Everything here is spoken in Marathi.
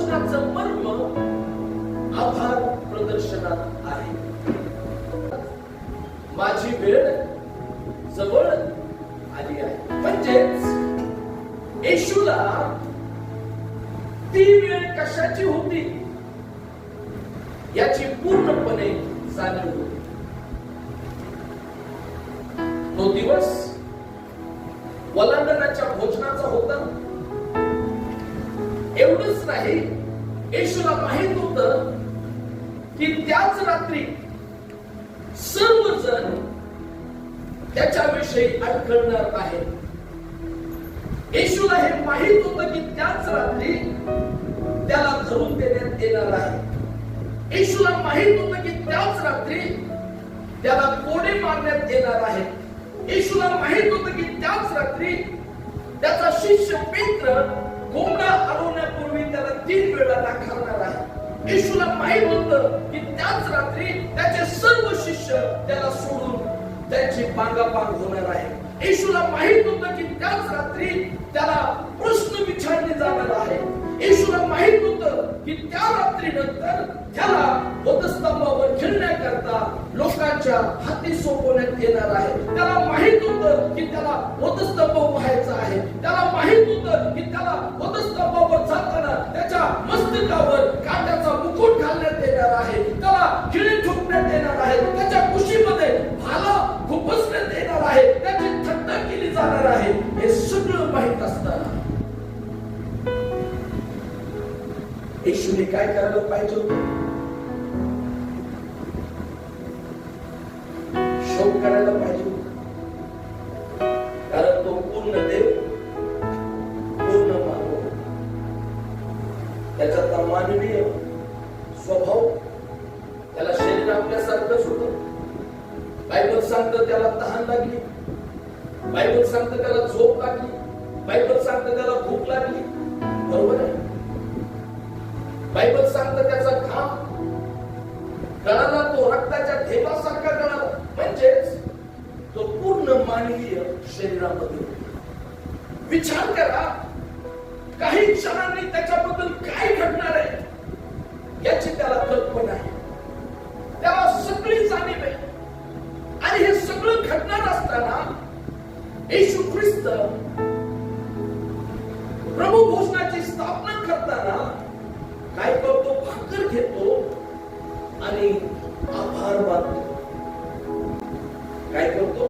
वचनाचं मर्म आभार प्रदर्शनात आहे. माझी वेळ जवळ आली आहे. म्हणजेच येशूला ती वेळ कशाची होती याची पूर्णपणे जाणीव होती. तो दिवस वलांडण्याच्या भोजनाचा होता. एवढंच नाही, येशूला माहित होतं की त्याच रात्री सर्वजण त्याच्याविषयी अडखळणार आहे. येशूला हे माहित होतं की त्याच रात्री त्याला धरून देण्यात येणार आहे. येशूला माहित होतं की त्याच रात्री त्याला कोडे मारण्यात येणार आहे. येशूला माहित होतं की त्याच रात्री त्याचा शिष्य पेत्र कोंबडा हरवण्यापूर्वी त्याला 3 वेळा नाकारणार आहे. येशूला माहित होतं की त्याच रात्री त्याचे सर्व शिष्य त्याला सोडून त्यांची पांगापांग होणार आहे. येशूला माहित होतं की त्याच रात्री त्याला प्रश्न विचारले जाणार आहे. येशूला माहित होतं की त्या रात्रीनंतर त्याला वधस्तंभावर खेळण्याकरता लोकांच्या हाती सोपवण्यात येणार आहे. त्याला माहित होतं की त्याला वधस्तंभ व्हायचा आहे. त्याला माहित होतं की त्याला वधस्तंभावर जाताना त्याच्या मस्तकावर काट्याचा मुकुट घालण्यात येणार आहे. त्याला खिळे ठोकण्यात येणार आहे. त्याच्या कुशीमध्ये भाला खुपसण्यात येणार आहे. त्याची थट्टा केली जाणार आहे. हे सगळं माहित असताना येशूने काय करायला पाहिजे होतं? शोक करायला पाहिजे होतं. कारण तो पूर्ण देव, पूर्ण मानव. त्याचा मानवीय स्वभाव, त्याला शरीर आपल्यासारखंच होतं. बायबल सांगतं त्याला तहान लागली. बायबल सांगतं त्याला झोप लागली. बायबल सांगतं त्याला भूक लागली. बरोबर आहे. बायबल सांगतं त्याचा घाम गळाला, तो रक्ताच्या ढेपासारखा गळाला. म्हणजेच तो पूर्ण मानवीय शरीरामध्ये. विचार करा, काही क्षणांनी त्याच्याबद्दल काय घडणार आहे याची त्याला कल्पना आहे. त्याला सगळी जाणीव आहे. आणि हे सगळं घडणार असताना येशू ख्रिस्त प्रभू भोजनाची स्थापना करताना काय करतो? भाकर घेतो आणि आभार मानतो. काय करतो?